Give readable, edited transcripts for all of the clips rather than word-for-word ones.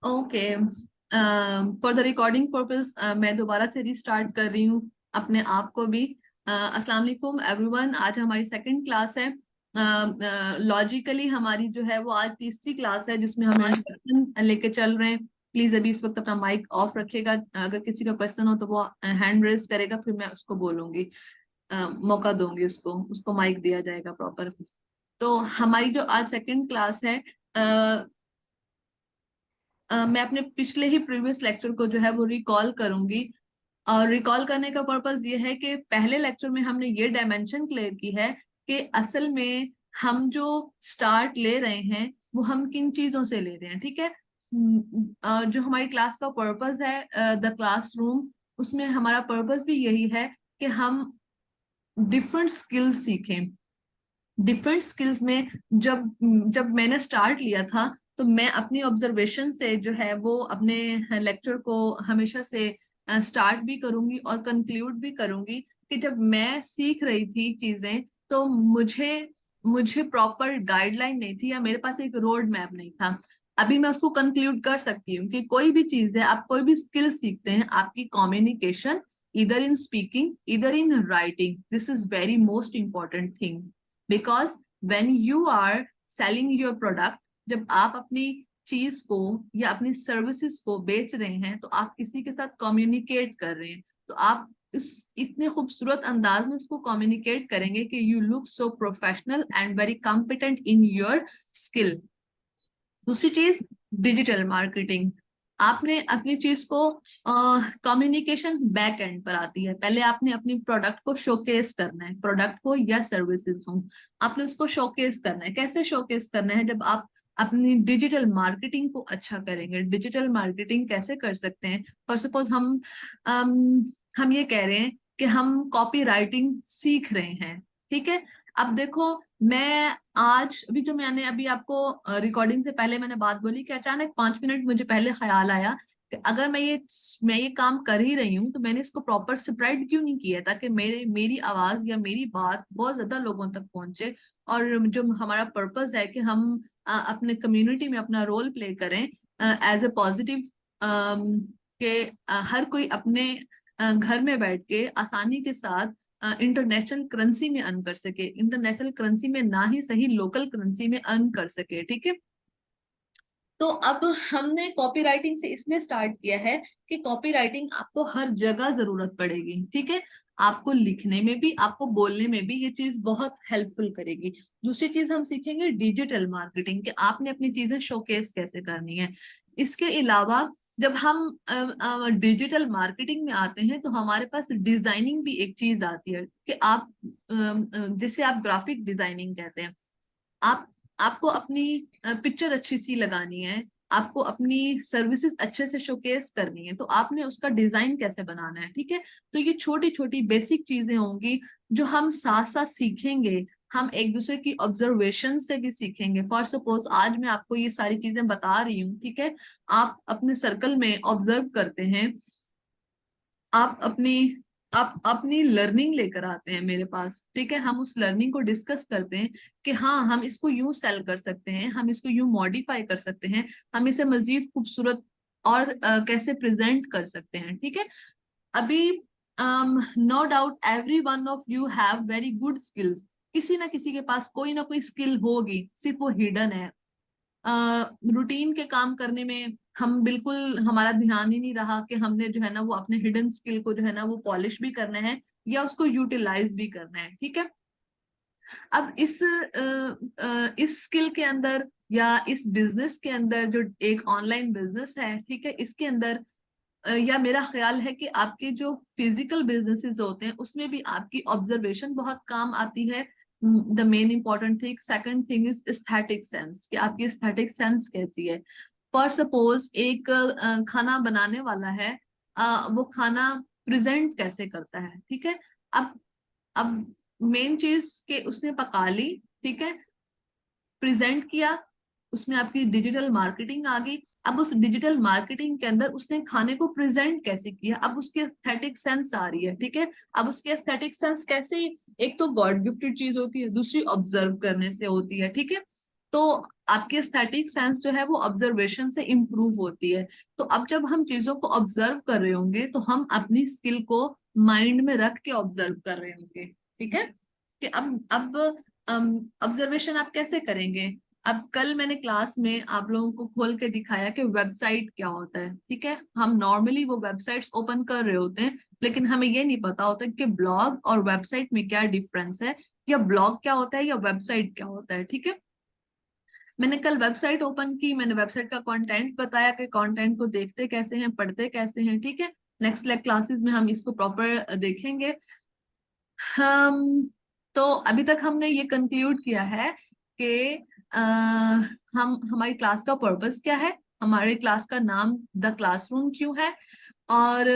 Okay, for the recording purpose मैं दोबारा से रिस्टार्ट कर रही हूँ अपने आप को भी। अस्सलाम वालेकुम एवरीवन। आज हमारी सेकंड क्लास है। लॉजिकली हमारी जो है वो आज तीसरी क्लास है जिसमें हम इंट्रोडक्शन लेके चल रहे हैं। प्लीज अभी इस वक्त अपना माइक ऑफ रखेगा। अगर किसी का क्वेश्चन हो तो वो हैंड रेज करेगा, फिर मैं उसको बोलूंगी, मौका दूंगी, उसको उसको माइक दिया जाएगा प्रॉपर। तो हमारी जो आज सेकंड क्लास है, मैं अपने पिछले ही प्रीवियस लेक्चर को जो है वो रिकॉल करूंगी। और रिकॉल करने का पर्पस ये है कि पहले लेक्चर में हमने ये डायमेंशन क्लियर की है कि असल में हम जो स्टार्ट ले रहे हैं वो हम किन चीजों से ले रहे हैं। ठीक है। जो हमारी क्लास का पर्पस है, द क्लासरूम, उसमें हमारा पर्पस भी यही है कि हम डिफरेंट स्किल्स सीखें। डिफरेंट स्किल्स में जब जब मैंने स्टार्ट लिया था तो मैं अपनी ऑब्जर्वेशन से जो है वो अपने लेक्चर को हमेशा से स्टार्ट भी करूंगी और कंक्लूड भी करूंगी कि जब मैं सीख रही थी चीजें तो मुझे मुझे प्रॉपर गाइडलाइन नहीं थी या मेरे पास एक रोड मैप नहीं था। अभी मैं उसको कंक्लूड कर सकती हूँ कि कोई भी चीज है, आप कोई भी स्किल सीखते हैं, आपकी communication, either in speaking, either in writing, this is very most important thing, because when you are selling your product, जब आप अपनी चीज को या अपनी सर्विसेज को बेच रहे हैं तो आप किसी के साथ कम्युनिकेट कर रहे हैं। तो आप इस इतने खूबसूरत अंदाज में उसको कम्युनिकेट करेंगे कि you look so professional and very competent in your skill. दूसरी चीज, डिजिटल मार्केटिंग। आपने अपनी चीज को, कम्युनिकेशन बैक एंड पर आती है। पहले आपने अपनी प्रोडक्ट को शोकेस करना है, प्रोडक्ट हो या सर्विसेज हो, आपने उसको शोकेस करना है। कैसे शोकेस करना है? जब आप अपनी डिजिटल मार्केटिंग को अच्छा करेंगे। डिजिटल मार्केटिंग कैसे कर सकते हैं? फॉर सपोज हम ये कह रहे हैं कि हम कॉपी राइटिंग सीख रहे हैं। ठीक है। अब देखो, मैं आज अभी जो मैंने अभी आपको रिकॉर्डिंग से पहले मैंने बात बोली कि अचानक 5 मिनट मुझे पहले ख्याल आया कि अगर मैं ये काम कर ही रही हूँ तो मैंने इसको प्रॉपर स्प्रेड क्यों नहीं किया ताकि मेरी आवाज या मेरी बात बहुत ज्यादा लोगों तक पहुंचे। और जो हमारा पर्पस है कि हम अपने कम्युनिटी में अपना रोल प्ले करें एज ए पॉजिटिव, के हर कोई अपने घर में बैठ के आसानी के साथ इंटरनेशनल करेंसी में अर्न कर सके। इंटरनेशनल करेंसी में ना ही सही, लोकल करेंसी में अर्न कर सके। ठीक है। तो अब हमने कॉपी राइटिंग से इसलिए स्टार्ट किया है कि कॉपी राइटिंग आपको हर जगह जरूरत पड़ेगी। ठीक है। आपको लिखने में भी, आपको बोलने में भी ये चीज बहुत हेल्पफुल करेगी। दूसरी चीज हम सीखेंगे डिजिटल मार्केटिंग, कि आपने अपनी चीजें शोकेस कैसे करनी है। इसके अलावा जब हम डिजिटल मार्केटिंग में आते हैं तो हमारे पास डिजाइनिंग भी एक चीज आती है कि आप, जिसे आप ग्राफिक डिजाइनिंग कहते हैं। आप आपको अपनी पिक्चर अच्छी सी लगानी है, आपको अपनी सर्विसेज अच्छे से शोकेस करनी है, तो आपने उसका डिजाइन कैसे बनाना है। ठीक है। तो ये छोटी छोटी बेसिक चीजें होंगी जो हम साथ साथ सीखेंगे। हम एक दूसरे की ऑब्जर्वेशन से भी सीखेंगे। फॉर सपोज आज मैं आपको ये सारी चीजें बता रही हूँ। ठीक है। आप अपने सर्कल में ऑब्जर्व करते हैं, आप अपनी आप अपनी लर्निंग लेकर आते हैं मेरे पास। ठीक है। हम उस लर्निंग को डिस्कस करते हैं कि हाँ, हम इसको यूं सेल कर सकते हैं, हम इसको यूं मॉडिफाई कर सकते हैं, हम इसे मजीद खूबसूरत और कैसे प्रेजेंट कर सकते हैं। ठीक है। अभी no doubt every one of you have very good skills. किसी ना किसी के पास कोई ना कोई स्किल होगी, सिर्फ वो हिडन है। रूटीन के काम करने में हम बिल्कुल, हमारा ध्यान ही नहीं रहा कि हमने जो है ना वो अपने हिडन स्किल को जो है ना वो पॉलिश भी करना है या उसको यूटिलाइज भी करना है। ठीक है। अब इस स्किल के अंदर या इस बिजनेस के अंदर, जो एक ऑनलाइन बिजनेस है, ठीक है, इसके अंदर या मेरा ख्याल है कि आपके जो फिजिकल बिजनेसेस होते हैं उसमें भी आपकी ऑब्जर्वेशन बहुत काम आती है। The main important thing, second thing is aesthetic sense, कि आपकी एस्थेटिक सेंस कैसी है। फॉर सपोज एक खाना बनाने वाला है, वो खाना प्रेजेंट कैसे करता है। ठीक है। अब मेन चीज के उसने पका ली, ठीक है, प्रेजेंट किया, उसमें आपकी डिजिटल मार्केटिंग आ गई। अब उस डिजिटल मार्केटिंग के अंदर उसने खाने को प्रेजेंट कैसे किया, अब उसकी एस्थेटिक सेंस आ रही है। ठीक है। अब उसकी एस्थेटिक सेंस कैसे, एक तो गॉड गिफ्टेड चीज होती है, दूसरी ऑब्जर्व करने से होती है। ठीक है। तो आपकी स्टैटिक सेंस जो है वो ऑब्जर्वेशन से इम्प्रूव होती है। तो अब जब हम चीजों को ऑब्जर्व कर रहे होंगे तो हम अपनी स्किल को माइंड में रख के ऑब्जर्व कर रहे होंगे। ठीक है, कि अब ऑब्जर्वेशन आप कैसे करेंगे। अब कल मैंने क्लास में आप लोगों को खोल के दिखाया कि वेबसाइट क्या होता है। ठीक है, हम नॉर्मली वो वेबसाइट्स ओपन कर रहे होते हैं, लेकिन हमें ये नहीं पता होता कि ब्लॉग और वेबसाइट में क्या डिफरेंस है, या ब्लॉग क्या होता है या वेबसाइट क्या होता है। ठीक है, मैंने कल वेबसाइट ओपन की, मैंने वेबसाइट का कंटेंट बताया कि कंटेंट को देखते कैसे हैं, पढ़ते कैसे हैं। ठीक है, नेक्स्ट क्लासेस में हम इसको प्रॉपर देखेंगे। हम तो अभी तक हमने ये कंक्लूड किया है कि हम हमारी क्लास का पर्पस क्या है, हमारी क्लास का नाम द क्लासरूम क्यों है, और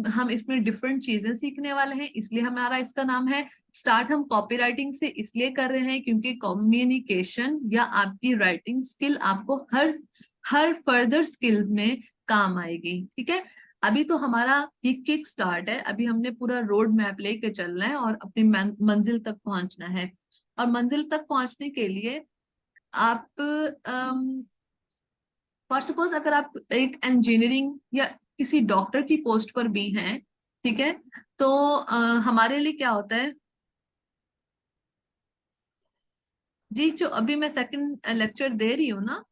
हम इसमें डिफरेंट चीजें सीखने वाले हैं, इसलिए हमारा इसका नाम है। स्टार्ट हम कॉपी राइटिंग से इसलिए कर रहे हैं क्योंकि कम्युनिकेशन या आपकी राइटिंग स्किल आपको हर हर फर्दर स्किल्स में काम आएगी। ठीक है, अभी तो हमारा ये किक स्टार्ट है, अभी हमने पूरा रोड मैप लेके चलना है और अपनी मंजिल तक पहुंचना है। और मंजिल तक पहुंचने के लिए आप फॉर सपोज अगर आप एक इंजीनियरिंग या किसी डॉक्टर की पोस्ट पर भी हैं, ठीक है, तो हमारे लिए क्या होता है। जी, जो अभी मैं सेकंड लेक्चर दे रही हूँ ना,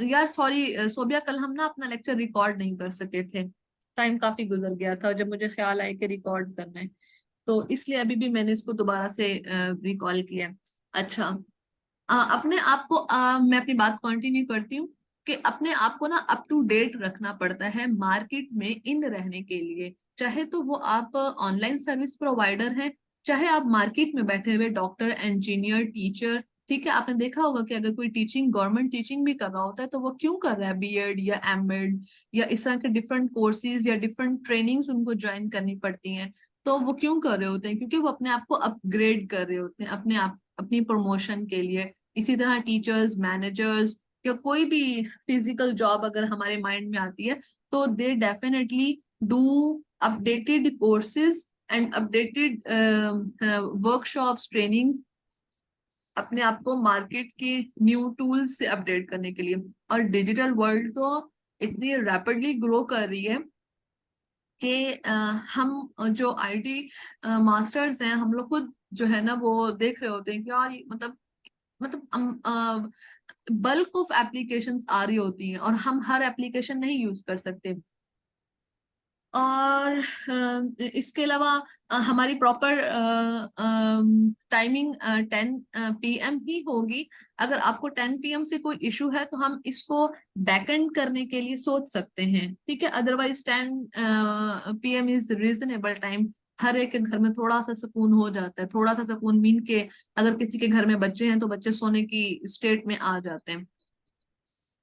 यार सॉरी सोबिया, कल हम ना अपना लेक्चर रिकॉर्ड नहीं कर सके थे, टाइम काफी गुजर गया था जब मुझे ख्याल आया कि रिकॉर्ड करना है, तो इसलिए अभी भी मैंने इसको दोबारा से रिकॉल किया। अच्छा, अपने आप को मैं अपनी बात कंटिन्यू करती हूँ कि अपने आप को ना अप टू डेट रखना पड़ता है मार्केट में इन रहने के लिए। चाहे तो वो आप ऑनलाइन सर्विस प्रोवाइडर हैं, चाहे आप मार्केट में बैठे हुए डॉक्टर, इंजीनियर, टीचर। ठीक है, आपने देखा होगा कि अगर कोई टीचिंग, गवर्नमेंट टीचिंग भी कर रहा होता है तो वो क्यों कर रहा है, बीएड या एमएड या इस तरह के डिफरेंट कोर्सेज या डिफरेंट ट्रेनिंग्स उनको ज्वाइन करनी पड़ती हैं। तो वो क्यों कर रहे होते हैं, क्योंकि वो अपने आप को अपग्रेड कर रहे होते हैं, अपने आप अपनी प्रमोशन के लिए। इसी तरह टीचर्स, मैनेजर्स या कोई भी फिजिकल जॉब अगर हमारे माइंड में आती है तो they definitely do updated courses and updated workshops, trainings, अपने आप को मार्केट के न्यू टूल्स से अपडेट करने के लिए। और डिजिटल वर्ल्ड तो इतनी रैपिडली ग्रो कर रही है कि हम जो आईटी मास्टर्स हैं, हम लोग खुद जो है ना वो देख रहे होते हैं कि यार मतलब बल्क ऑफ एप्लीकेशंस आ रही होती हैं और हम हर एप्लीकेशन नहीं यूज कर सकते। और इसके अलावा हमारी प्रॉपर टाइमिंग 10 PM ही होगी। अगर आपको 10 PM से कोई इशू है तो हम इसको बैकएंड करने के लिए सोच सकते हैं। ठीक है, otherwise 10 PM is reasonable time. हर एक के घर में थोड़ा सा सुकून हो जाता है, थोड़ा सा सुकून मीन के अगर किसी के घर में बच्चे हैं तो बच्चे सोने की स्टेट में आ जाते हैं,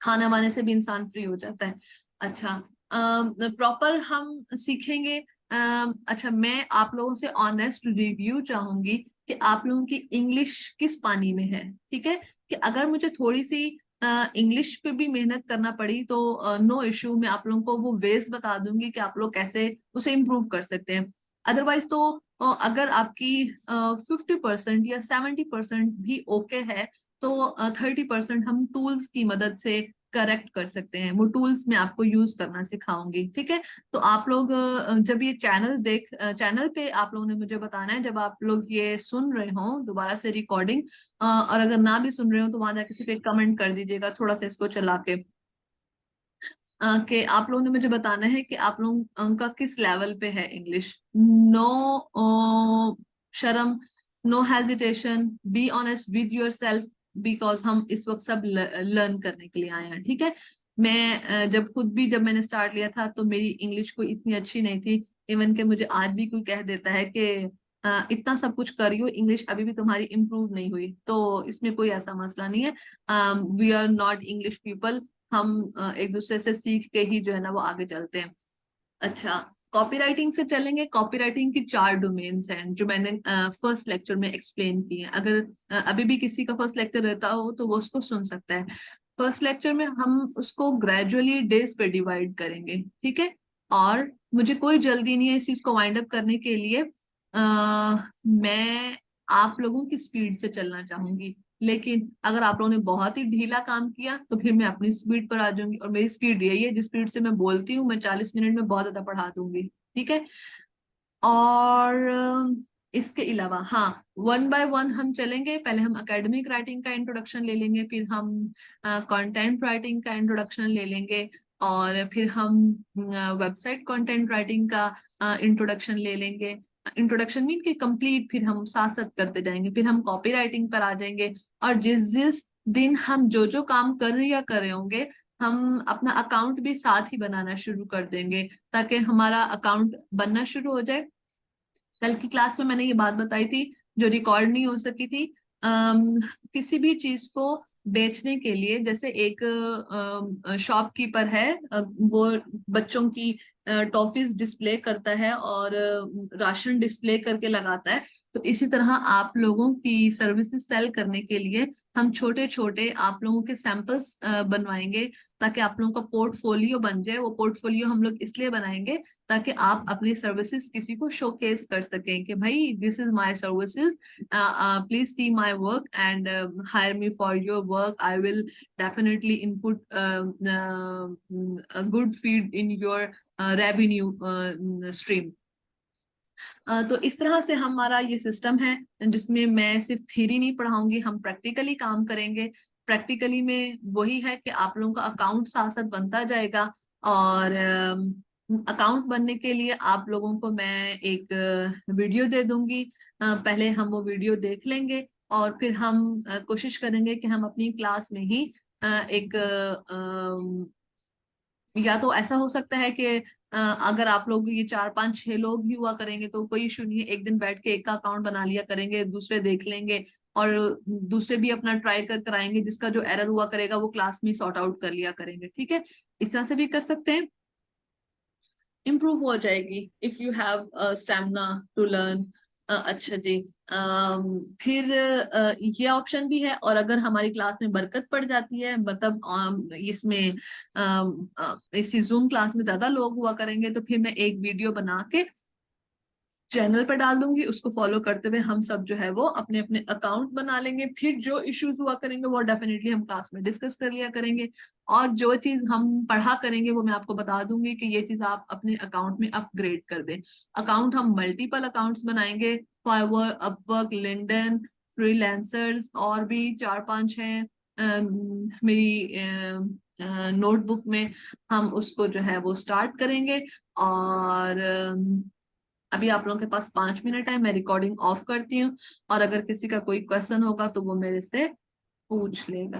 खाना वाने से भी इंसान फ्री हो जाता है। अच्छा, प्रॉपर हम सीखेंगे। अच्छा, मैं आप लोगों से ऑनेस्ट रिव्यू चाहूंगी कि आप लोगों की इंग्लिश किस पानी में है। ठीक है, कि अगर मुझे थोड़ी सी इंग्लिश पे भी मेहनत करना पड़ी तो नो इश्यू, मैं आप लोगों को वो वेज बता दूंगी कि आप लोग कैसे उसे इम्प्रूव कर सकते हैं। अदरवाइज तो अगर आपकी 50% या 70% भी ओके है तो 30% हम टूल्स की मदद से करेक्ट कर सकते हैं। वो टूल्स मैं आपको यूज करना सिखाऊंगी। ठीक है, तो आप लोग जब ये चैनल पे आप लोगों ने मुझे बताना है, जब आप लोग ये सुन रहे हो दोबारा से रिकॉर्डिंग, और अगर ना भी सुन रहे हो तो वहां जाके सिर्फ एक कमेंट कर दीजिएगा थोड़ा सा इसको चला के, कि आप लोगों ने मुझे बताना है कि आप लोग का किस लेवल पे है इंग्लिश। नो शर्म, no hesitation, be honest with your self, because हम इस वक्त सब लर्न करने के लिए आए हैं। ठीक है, मैं जब मैंने स्टार्ट लिया था तो मेरी इंग्लिश कोई इतनी अच्छी नहीं थी। इवन के मुझे आज भी कोई कह देता है कि इतना सब कुछ करियो, इंग्लिश अभी भी तुम्हारी इम्प्रूव नहीं हुई, तो इसमें कोई ऐसा मसला नहीं है। We are not English people, हम एक दूसरे से सीख के ही जो है ना वो आगे चलते हैं। अच्छा, कॉपीराइटिंग से चलेंगे। कॉपीराइटिंग की 4 डोमेन्स हैं जो मैंने फर्स्ट लेक्चर में एक्सप्लेन किए हैं। अगर अभी भी किसी का फर्स्ट लेक्चर रहता हो तो वो उसको सुन सकता है। फर्स्ट लेक्चर में हम उसको ग्रेजुअली डेज पे डिवाइड करेंगे। ठीक है, और मुझे कोई जल्दी नहीं है इस चीज को वाइंड अप करने के लिए। मैं आप लोगों की स्पीड से चलना चाहूंगी। लेकिन अगर आप लोगों ने बहुत ही ढीला काम किया तो फिर मैं अपनी स्पीड पर आ जाऊंगी, और मेरी स्पीड यही है, जिस स्पीड से मैं बोलती हूँ मैं 40 मिनट में बहुत ज्यादा पढ़ा दूंगी। ठीक है। और इसके अलावा हाँ, वन बाय वन हम चलेंगे। पहले हम एकेडमिक राइटिंग का इंट्रोडक्शन ले लेंगे, फिर हम कंटेंट राइटिंग का इंट्रोडक्शन ले लेंगे, और फिर हम वेबसाइट कंटेंट राइटिंग का इंट्रोडक्शन ले लेंगे। इंट्रोडक्शन मीन के कंप्लीट, फिर हम साथ साथ करते जाएंगे, फिर हम कॉपी राइटिंग पर आ जाएंगे। और जिस जिस दिन हम जो जो काम कर रहे होंगे, हम अपना अकाउंट भी साथ ही बनाना शुरू कर देंगे, ताकि हमारा अकाउंट बनना शुरू हो जाए। कल की क्लास में मैंने ये बात बताई थी जो रिकॉर्ड नहीं हो सकी थी। किसी भी चीज को बेचने के लिए, जैसे एक शॉपकीपर है, वो बच्चों की टॉफीज डिस्प्ले करता है और राशन डिस्प्ले करके लगाता है, तो इसी तरह आप लोगों की सर्विसेज सेल करने के लिए हम छोटे छोटे आप लोगों के सैंपल्स बनवाएंगे, ताकि आप लोगों का पोर्टफोलियो बन जाए। वो पोर्टफोलियो हम लोग इसलिए बनाएंगे ताकि आप अपनी सर्विसेज किसी को शोकेस कर सकें कि भाई this is my services, please see my work and hire me for your work, I will definitely input good feed in your revenue stream. तो इस तरह से हमारा ये सिस्टम है, जिसमें मैं सिर्फ थ्योरी नहीं पढ़ाऊंगी, हम प्रैक्टिकली काम करेंगे। प्रैक्टिकली में वही है कि आप लोगों का अकाउंट साथ साथ बनता जाएगा, और अकाउंट बनने के लिए आप लोगों को मैं एक वीडियो दे दूंगी। पहले हम वो वीडियो देख लेंगे, और फिर हम कोशिश करेंगे कि हम अपनी क्लास में ही एक या तो ऐसा हो सकता है कि अगर आप लोग ये 4 5 6 लोग ही हुआ करेंगे तो कोई इशू नहीं है, एक दिन बैठ के एक का अकाउंट बना लिया करेंगे, दूसरे देख लेंगे, और दूसरे भी अपना ट्राई कर कराएंगे, जिसका जो एरर हुआ करेगा वो क्लास में सॉर्ट आउट कर लिया करेंगे। ठीक है, इस तरह से भी कर सकते हैं, इम्प्रूव हो जाएगी if you have stamina to learn. अच्छा जी। फिर ये ऑप्शन भी है, और अगर हमारी क्लास में बरकत पड़ जाती है, मतलब इसमें इसी जूम क्लास में ज्यादा लोग हुआ करेंगे, तो फिर मैं एक वीडियो बना के चैनल पर डाल दूंगी, उसको फॉलो करते हुए हम सब जो है वो अपने अपने अकाउंट बना लेंगे। फिर जो इश्यूज हुआ करेंगे वो डेफिनेटली हम क्लास में डिस्कस कर लिया करेंगे, और जो चीज हम पढ़ा करेंगे वो मैं आपको बता दूंगी कि ये चीज आप अपने अकाउंट में अपग्रेड कर दें। अकाउंट हम मल्टीपल अकाउंट्स बनाएंगे, फाइवर, अपवर्क, लिंक्डइन, फ्रीलांसर्स, और भी 4 5 हैं मेरी नोटबुक में। हम उसको जो है वो स्टार्ट करेंगे, और अभी आप लोगों के पास 5 मिनट है, मैं रिकॉर्डिंग ऑफ करती हूँ, और अगर किसी का कोई क्वेश्चन होगा तो वो मेरे से पूछ लेगा।